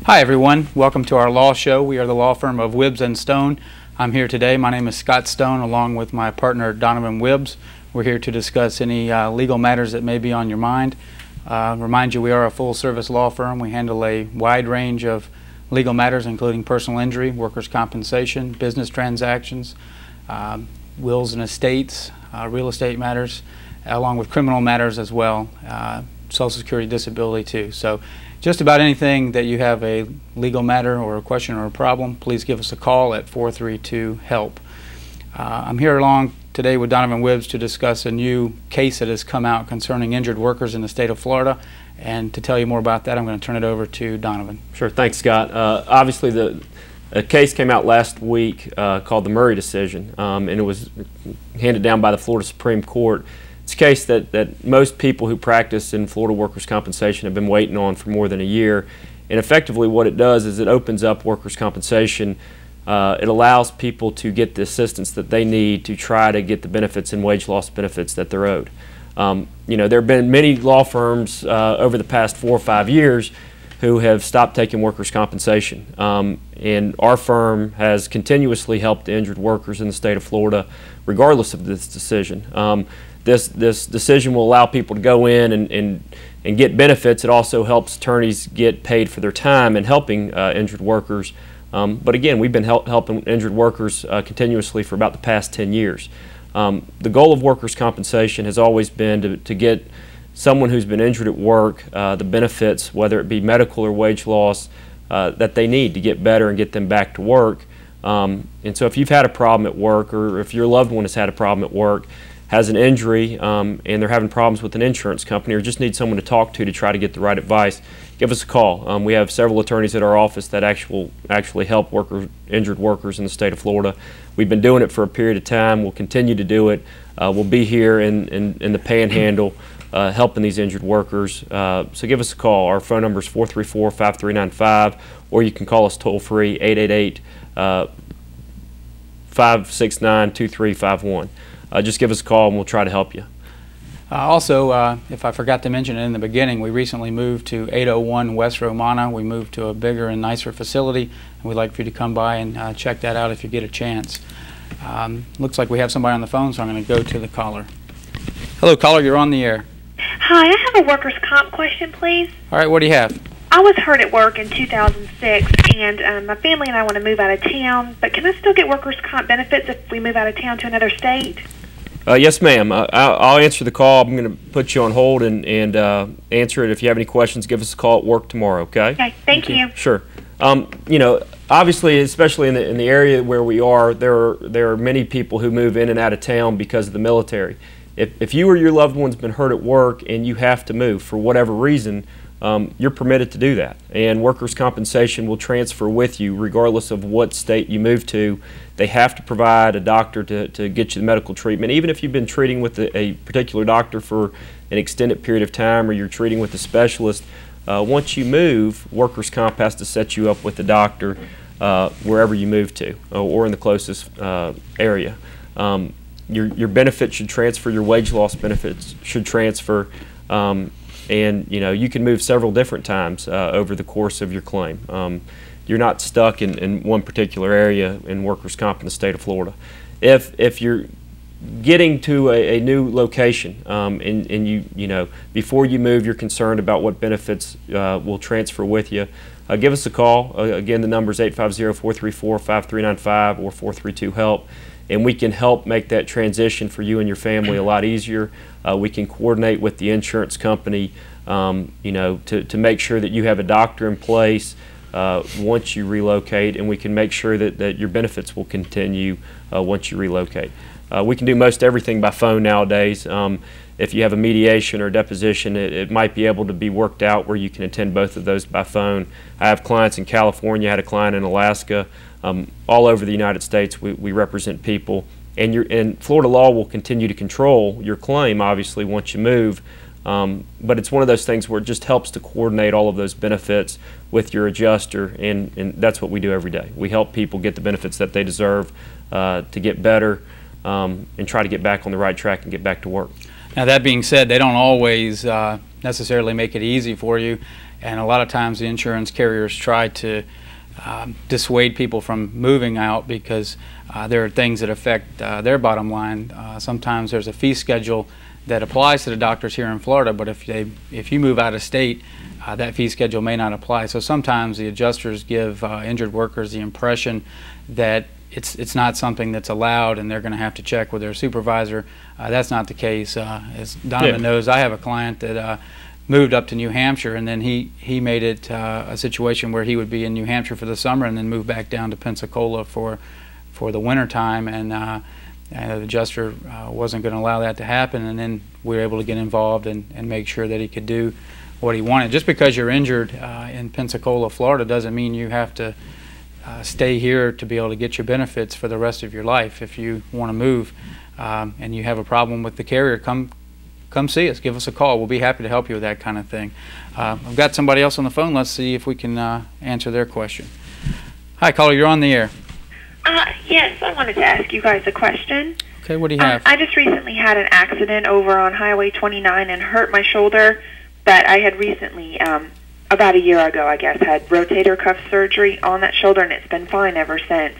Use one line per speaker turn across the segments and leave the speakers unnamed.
Hi everyone, welcome to our law show. We are the law firm of Whibbs and Stone. I'm here today. My name is Scott Stone along with my partner Donovan Whibbs. We're here to discuss any legal matters that may be on your mind. Remind you we are a full service law firm. We handle a wide range of legal matters including personal injury, workers' compensation, business transactions, wills and estates, real estate matters, along with criminal matters as well, Social Security, disability too. So just about anything that you have a legal matter or a question or a problem, please give us a call at 432-HELP. I'm here along today with Donovan Whibbs to discuss a new case that has come out concerning injured workers in the state of Florida. And to tell you more about that, I'm going to turn it over to Donovan.
Sure. Thanks, Scott. Obviously, a case came out last week called the Murray decision, and it was handed down by the Florida Supreme Court. It's a case that most people who practice in Florida workers' compensation have been waiting on for more than a year. And effectively what it does is it opens up workers' compensation. It allows people to get the assistance that they need to try to get the benefits and wage loss benefits that they're owed. You know, there have been many law firms over the past 4 or 5 years who have stopped taking workers' compensation. And our firm has continuously helped the injured workers in the state of Florida regardless of this decision. This decision will allow people to go in and get benefits. It also helps attorneys get paid for their time in helping injured workers. But again, we've been helping injured workers continuously for about the past 10 years. The goal of workers' compensation has always been to get someone who's been injured at work the benefits, whether it be medical or wage loss, that they need to get better and get them back to work. And so if you've had a problem at work, or if your loved one has had a problem at work, has an injury, and they're having problems with an insurance company, or just need someone to talk to try to get the right advice, give us a call. We have several attorneys at our office that actually help injured workers in the state of Florida. We've been doing it for a period of time. We'll continue to do it. We'll be here in the Panhandle helping these injured workers. So give us a call. Our phone number is 434-5395, or you can call us toll free 888-569-2351. Just give us a call and we'll try to help you.
Also, if I forgot to mention it in the beginning, we recently moved to 801 West Romana. We moved to a bigger and nicer facility, and we'd like for you to come by and check that out if you get a chance. Looks like we have somebody on the phone, so I'm going to go to the caller. Hello, caller, you're on the air.
Hi, I have a workers' comp question, please.
All right, what do you have?
I was hurt at work in 2006, and my family and I want to move out of town, but can I still get workers' comp benefits if we move out of town to another state?
Yes, ma'am. I'll answer the call. I'm going to put you on hold and answer it. If you have any questions, give us a call at work tomorrow, okay?
Okay, thank you.
Sure. You know, obviously, especially in the area where we are, there are many people who move in and out of town because of the military. If you or your loved one's been hurt at work and you have to move for whatever reason, you're permitted to do that, and workers' compensation will transfer with you regardless of what state you move to. They have to provide a doctor to get you the medical treatment, even if you've been treating with a particular doctor for an extended period of time, or you're treating with a specialist. Once you move, workers' comp has to set you up with a doctor wherever you move to, or in the closest area. Your benefits should transfer, your wage loss benefits should transfer, and you know, you can move several different times over the course of your claim. You're not stuck in one particular area in workers' comp in the state of Florida. If you're getting to a new location and you know, before you move, you're concerned about what benefits will transfer with you, give us a call. Again, the number is 850-434-5395 or 432-HELP. And we can help make that transition for you and your family a lot easier. We can coordinate with the insurance company, you know, to make sure that you have a doctor in place once you relocate, and we can make sure that your benefits will continue once you relocate. We can do most everything by phone nowadays. If you have a mediation or a deposition, it might be able to be worked out where you can attend both of those by phone. I have clients in California, I had a client in Alaska. All over the United States, we represent people, and Florida law will continue to control your claim, obviously, once you move. But it's one of those things where it just helps to coordinate all of those benefits with your adjuster, and that's what we do every day. We help people get the benefits that they deserve to get better and try to get back on the right track and get back to work.
Now, that being said, they don't always necessarily make it easy for you. And a lot of times the insurance carriers try to dissuade people from moving out because there are things that affect their bottom line. Sometimes there's a fee schedule that applies to the doctors here in Florida, but if you move out of state, that fee schedule may not apply. So sometimes the adjusters give injured workers the impression that it's not something that's allowed and they're going to have to check with their supervisor. That's not the case. As Donovan knows, I have a client that moved up to New Hampshire, and then he made it a situation where he would be in New Hampshire for the summer and then move back down to Pensacola for the winter time, and the adjuster wasn't going to allow that to happen, and then we were able to get involved and make sure that he could do what he wanted. Just because you're injured in Pensacola, Florida, doesn't mean you have to stay here to be able to get your benefits for the rest of your life. If you want to move and you have a problem with the carrier, come see us. Give us a call. We'll be happy to help you with that kind of thing. I've got somebody else on the phone. Let's see if we can answer their question. Hi, caller. You're on the air.
Yes, I wanted to ask you guys a question.
Okay, what do you have?
I just recently had an accident over on Highway 29 and hurt my shoulder, but I had recently, about a year ago, I guess, had rotator cuff surgery on that shoulder, and it's been fine ever since.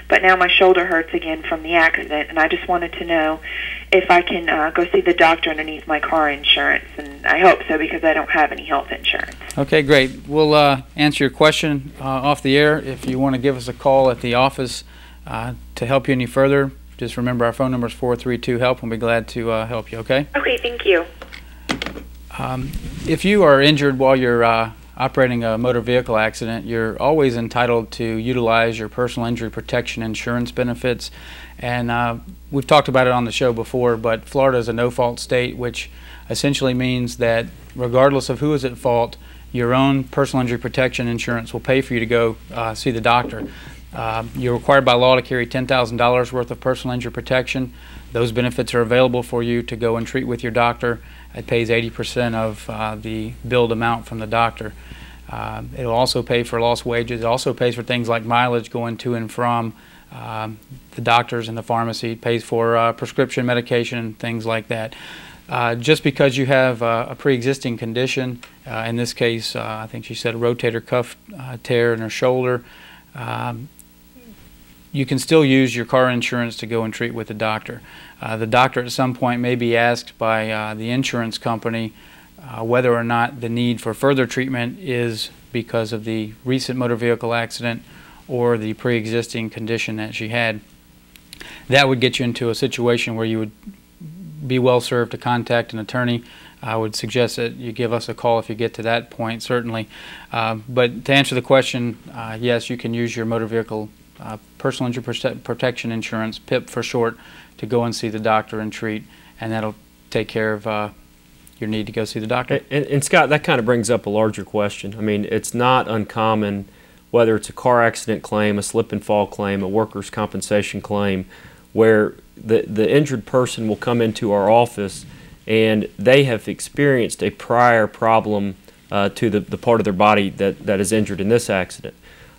But now my shoulder hurts again from the accident, and I just wanted to know if I can go see the doctor underneath my car insurance, and I hope so because I don't have any health insurance.
Okay, great. We'll answer your question off the air. If you want to give us a call at the office to help you any further, just remember our phone number is 432-HELP. We'll be glad to help you, okay?
Okay, thank you.
If you are injured while you're operating a motor vehicle accident, you're always entitled to utilize your personal injury protection insurance benefits. And we've talked about it on the show before, but Florida is a no-fault state, which essentially means that regardless of who is at fault, your own personal injury protection insurance will pay for you to go see the doctor. You're required by law to carry $10,000 worth of personal injury protection. Those benefits are available for you to go and treat with your doctor. It pays 80% of the billed amount from the doctor. It'll also pay for lost wages. It also pays for things like mileage going to and from the doctors and the pharmacy. It pays for prescription medication and things like that. Just because you have a pre-existing condition, in this case, I think she said a rotator cuff tear in her shoulder, you can still use your car insurance to go and treat with the doctor. The doctor at some point may be asked by the insurance company whether or not the need for further treatment is because of the recent motor vehicle accident or the pre-existing condition that she had. That would get you into a situation where you would be well served to contact an attorney. I would suggest that you give us a call if you get to that point, certainly. But to answer the question, yes, you can use your motor vehicle personal injury protection insurance, PIP for short, to go and see the doctor and treat, and that'll take care of your need to go see the doctor.
And Scott, that kind of brings up a larger question. I mean, it's not uncommon, whether it's a car accident claim, a slip and fall claim, a workers' compensation claim, where the injured person will come into our office and they have experienced a prior problem to the part of their body that is injured in this accident.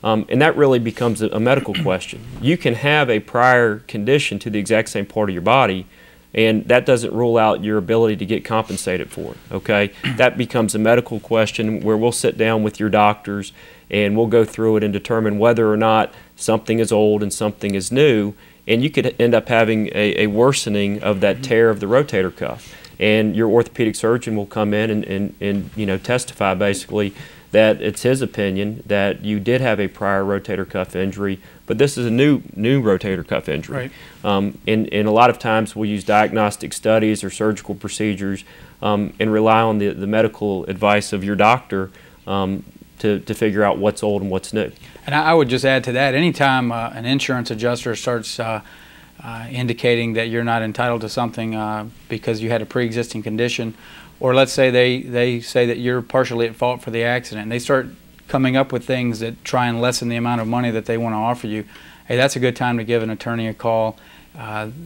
And that really becomes a medical question. You can have a prior condition to the exact same part of your body, and that doesn't rule out your ability to get compensated for it, okay? That becomes a medical question where we'll sit down with your doctors and we'll go through it and determine whether or not something is old and something is new, and you could end up having a worsening of that tear of the rotator cuff. And your orthopedic surgeon will come in and you know, testify basically that it's his opinion that you did have a prior rotator cuff injury, but this is a new rotator cuff injury. Right. And a lot of times we'll use diagnostic studies or surgical procedures and rely on the medical advice of your doctor to figure out what's old and what's new.
And I would just add to that, anytime an insurance adjuster starts indicating that you're not entitled to something because you had a pre-existing condition, or let's say they say that you're partially at fault for the accident, and they start coming up with things that try and lessen the amount of money that they want to offer you, hey, that's a good time to give an attorney a call.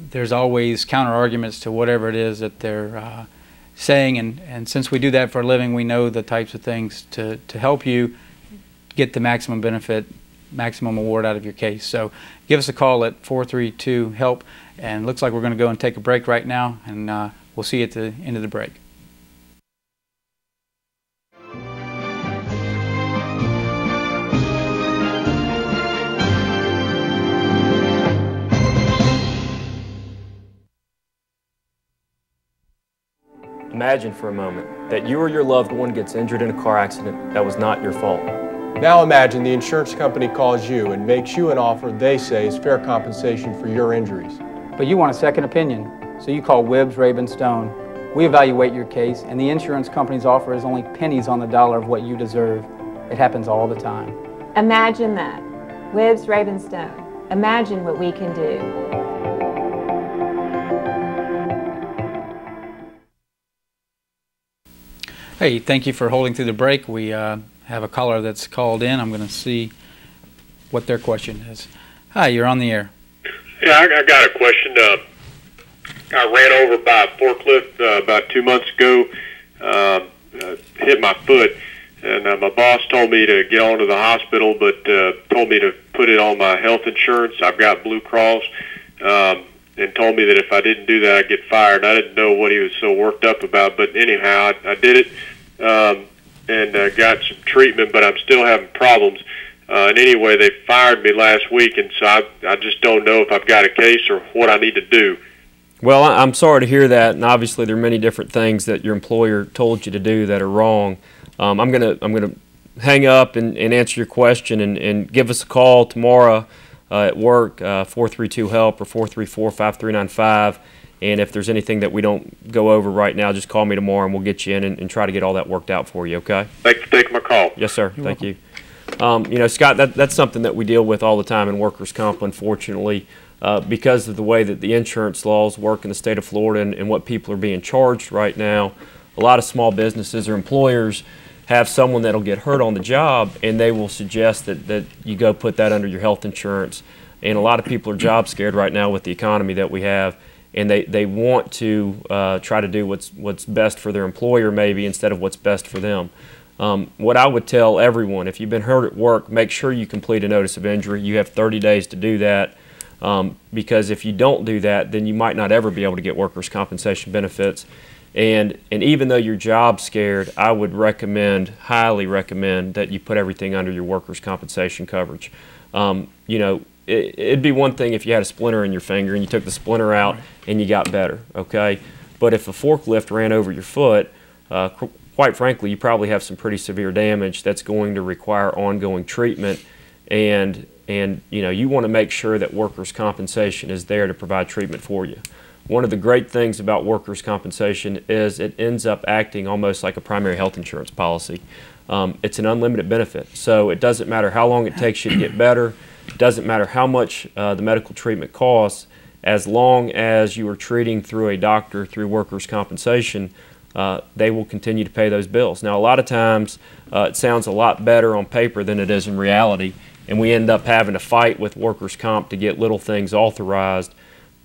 There's always counter arguments to whatever it is that they're saying, and since we do that for a living, we know the types of things to help you get the maximum benefit, maximum award out of your case. So give us a call at 432-HELP, and looks like we're going to go and take a break right now, and we'll see you at the end of the break.
Imagine for a moment that you or your loved one gets injured in a car accident that was not your fault.
Now imagine the insurance company calls you and makes you an offer they say is fair compensation for your injuries.
But you want a second opinion, so you call Whibbs, Stone. We evaluate your case, and the insurance company's offer is only pennies on the dollar of what you deserve. It happens all the time.
Imagine that. Whibbs, Stone. Imagine what we can do.
Hey, thank you for holding through the break. We have a caller that's called in. I'm going to see what their question is. Hi, you're on the air.
Yeah, I got a question. I ran over by a forklift about 2 months ago, hit my foot, and my boss told me to get on to the hospital, but told me to put it on my health insurance. I've got Blue Cross, and told me that if I didn't do that, I'd get fired. I didn't know what he was so worked up about, but anyhow, I did it and got some treatment, but I'm still having problems. And anyway, they fired me last week, and so I just don't know if I've got a case or what I need to do.
Well, I'm sorry to hear that, and obviously there are many different things that your employer told you to do that are wrong. I'm gonna hang up and answer your question, and give us a call tomorrow at work, 432-HELP or 434-5395. And if there's anything that we don't go over right now, just call me tomorrow, and we'll get you in and try to get all that worked out for you. Okay?
Thanks for taking my call.
Yes, sir. Thank you. You know, Scott, that's something that we deal with all the time in workers' comp, unfortunately. Because of the way that the insurance laws work in the state of Florida and what people are being charged right now, a lot of small businesses or employers have someone that'll get hurt on the job, and they will suggest that you go put that under your health insurance. And a lot of people are job scared right now with the economy that we have, and they want to try to do what's best for their employer maybe instead of what's best for them. What I would tell everyone, if you've been hurt at work, make sure you complete a notice of injury. You have 30 days to do that. Because if you don't do that, then you might not ever be able to get workers' compensation benefits. And even though you're job scared, I would highly recommend that you put everything under your workers' compensation coverage. You know, it'd be one thing if you had a splinter in your finger and you took the splinter out and you got better, okay? But if a forklift ran over your foot, quite frankly, you probably have some pretty severe damage that's going to require ongoing treatment. And you know, you want to make sure that workers' compensation is there to provide treatment for you. One of the great things about workers' compensation is it ends up acting almost like a primary health insurance policy. It's an unlimited benefit, so it doesn't matter how long it takes you to get better. It doesn't matter how much the medical treatment costs, as long as you are treating through a doctor through workers' compensation. They will continue to pay those bills. Now, a lot of times it sounds a lot better on paper than it is in reality, and we end up having to fight with workers' comp to get little things authorized.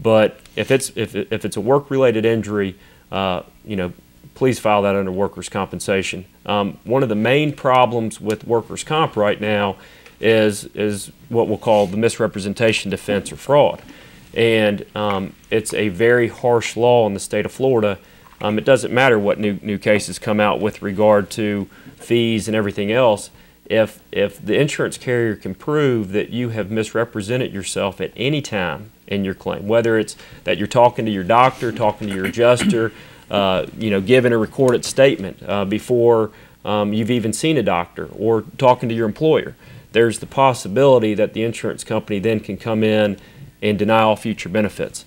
But if it's a work-related injury, you know, please file that under workers' compensation. One of the main problems with workers' comp right now is what we'll call the misrepresentation defense or fraud, and it's a very harsh law in the state of Florida. It doesn't matter what new cases come out with regard to fees and everything else. If the insurance carrier can prove that you have misrepresented yourself at any time in your claim, whether it's that you're talking to your doctor, talking to your adjuster, you know, giving a recorded statement before you've even seen a doctor, or talking to your employer, there's the possibility that the insurance company then can come in and deny all future benefits.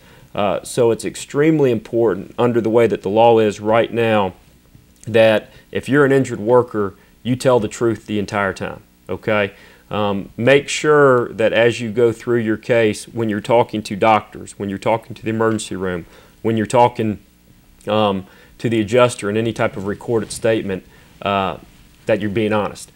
So it's extremely important under the way that the law is right now that if you're an injured worker, you tell the truth the entire time, okay? Make sure that as you go through your case, when you're talking to doctors, when you're talking to the emergency room, when you're talking to the adjuster in any type of recorded statement, that you're being honest.